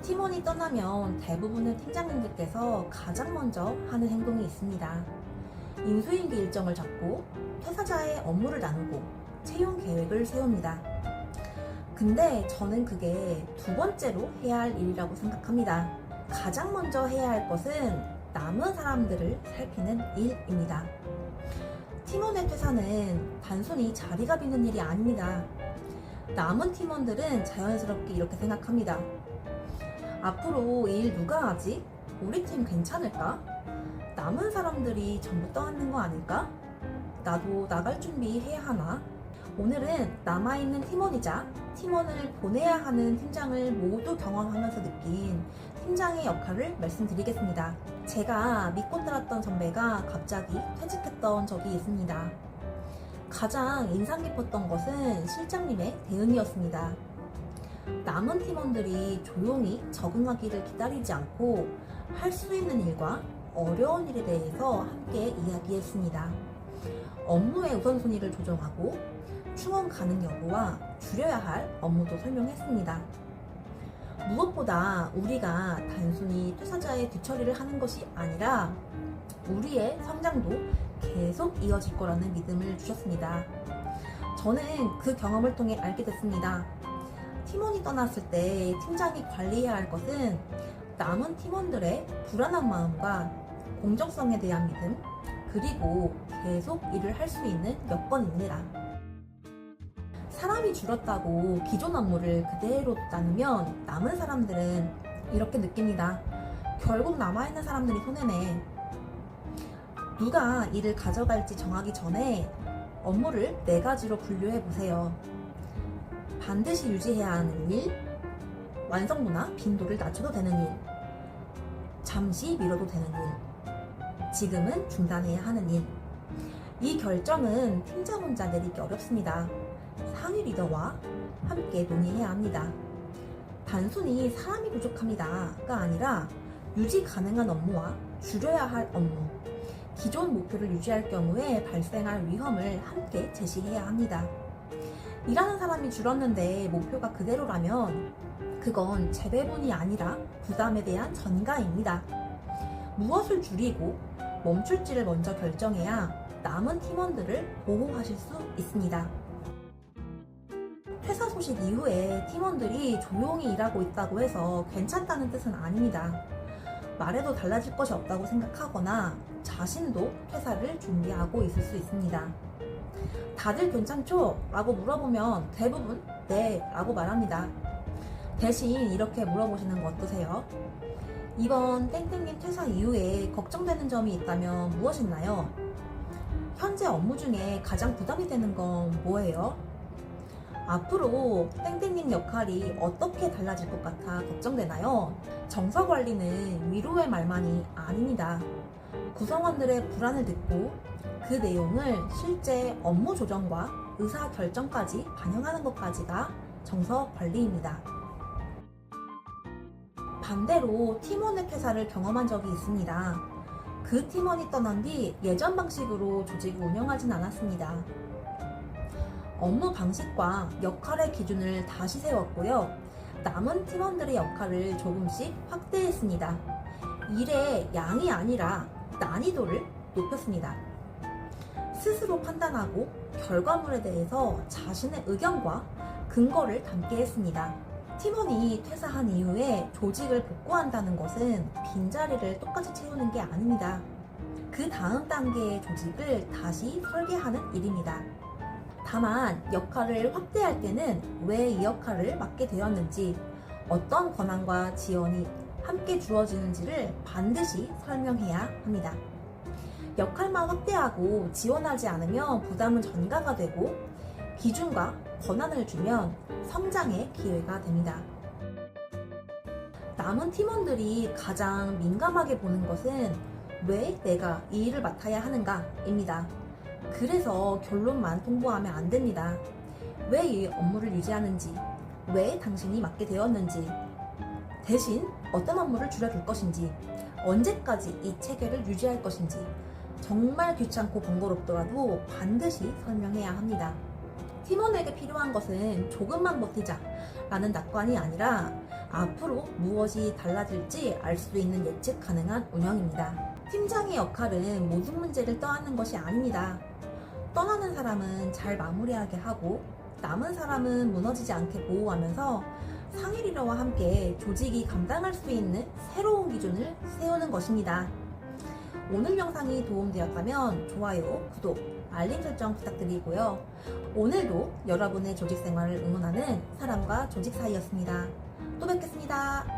팀원이 떠나면 대부분의 팀장님들께서 가장 먼저 하는 행동이 있습니다. 인수인계 일정을 잡고 퇴사자의 업무를 나누고 채용 계획을 세웁니다. 근데 저는 그게 두 번째로 해야 할 일이라고 생각합니다. 가장 먼저 해야 할 것은 남은 사람들을 살피는 일입니다. 팀원의 퇴사는 단순히 자리가 비는 일이 아닙니다. 남은 팀원들은 자연스럽게 이렇게 생각합니다. 앞으로 이 일 누가 하지? 우리 팀 괜찮을까? 남은 사람들이 전부 떠나는 거 아닐까? 나도 나갈 준비해야 하나? 오늘은 남아있는 팀원이자 팀원을 보내야 하는 팀장을 모두 경험하면서 느낀 팀장의 역할을 말씀드리겠습니다. 제가 믿고 따랐던 선배가 갑자기 퇴직했던 적이 있습니다. 가장 인상 깊었던 것은 실장님의 대응이었습니다. 남은 팀원들이 조용히 적응하기를 기다리지 않고 할 수 있는 일과 어려운 일에 대해서 함께 이야기했습니다. 업무의 우선순위를 조정하고 충원 가능 여부와 줄여야 할 업무도 설명했습니다. 무엇보다 우리가 단순히 퇴사자의 뒤처리를 하는 것이 아니라 우리의 성장도 계속 이어질 거라는 믿음을 주셨습니다. 저는 그 경험을 통해 알게 됐습니다. 팀원이 떠났을 때 팀장이 관리해야 할 것은 남은 팀원들의 불안한 마음과 공정성에 대한 믿음, 그리고 계속 일을 할 수 있는 여건입니다. 사람이 줄었다고 기존 업무를 그대로 나누면 남은 사람들은 이렇게 느낍니다. 결국 남아있는 사람들이 손해네. 누가 일을 가져갈지 정하기 전에 업무를 4가지로 분류해 보세요. 반드시 유지해야 하는 일, 완성도나 빈도를 낮춰도 되는 일, 잠시 미뤄도 되는 일, 지금은 중단해야 하는 일. 이 결정은 팀장 혼자 내리기 어렵습니다. 상위 리더와 함께 논의해야 합니다. 단순히 사람이 부족합니다가 아니라 유지 가능한 업무와 줄여야 할 업무, 기존 목표를 유지할 경우에 발생할 위험을 함께 제시해야 합니다. 일하는 사람이 줄었는데 목표가 그대로라면 그건 재배분이 아니라 부담에 대한 전가입니다. 무엇을 줄이고 멈출지를 먼저 결정해야 남은 팀원들을 보호하실 수 있습니다. 퇴사 소식 이후에 팀원들이 조용히 일하고 있다고 해서 괜찮다는 뜻은 아닙니다. 말해도 달라질 것이 없다고 생각하거나 자신도 퇴사를 준비하고 있을 수 있습니다. 다들 괜찮죠? 라고 물어보면 대부분 네 라고 말합니다. 대신 이렇게 물어보시는 거 어떠세요? 이번 땡땡님 퇴사 이후에 걱정되는 점이 있다면 무엇이나요? 현재 업무 중에 가장 부담이 되는 건 뭐예요? 앞으로 땡땡님 역할이 어떻게 달라질 것 같아 걱정되나요? 정서 관리는 위로의 말만이 아닙니다. 구성원들의 불안을 듣고 그 내용을 실제 업무 조정과 의사 결정까지 반영하는 것까지가 정서 관리입니다. 반대로 팀원의 퇴사를 경험한 적이 있습니다. 그 팀원이 떠난 뒤 예전 방식으로 조직을 운영하진 않았습니다. 업무 방식과 역할의 기준을 다시 세웠고요. 남은 팀원들의 역할을 조금씩 확대했습니다. 일의 양이 아니라 난이도를 높였습니다. 스스로 판단하고 결과물에 대해서 자신의 의견과 근거를 담게 했습니다. 팀원이 퇴사한 이후에 조직을 복구한다는 것은 빈자리를 똑같이 채우는 게 아닙니다. 그 다음 단계의 조직을 다시 설계하는 일입니다. 다만 역할을 확대할 때는 왜 이 역할을 맡게 되었는지, 어떤 권한과 지원이 함께 주어지는지를 반드시 설명해야 합니다. 역할만 확대하고 지원하지 않으면 부담은 전가가 되고 기준과 권한을 주면 성장의 기회가 됩니다. 남은 팀원들이 가장 민감하게 보는 것은 왜 내가 이 일을 맡아야 하는가입니다. 그래서 결론만 통보하면 안 됩니다. 왜 이 업무를 유지하는지, 왜 당신이 맡게 되었는지, 대신 어떤 업무를 줄여줄 것인지, 언제까지 이 체계를 유지할 것인지, 정말 귀찮고 번거롭더라도 반드시 설명해야 합니다. 팀원에게 필요한 것은 조금만 버티자 라는 낙관이 아니라 앞으로 무엇이 달라질지 알 수 있는 예측 가능한 운영입니다. 팀장의 역할은 모든 문제를 떠안는 것이 아닙니다. 떠나는 사람은 잘 마무리하게 하고 남은 사람은 무너지지 않게 보호하면서 상위 리더와 함께 조직이 감당할 수 있는 새로운 기준을 세우는 것입니다. 오늘 영상이 도움되었다면 좋아요, 구독, 알림 설정 부탁드리고요. 오늘도 여러분의 조직 생활을 응원하는 사람과 조직 사이였습니다. 또 뵙겠습니다.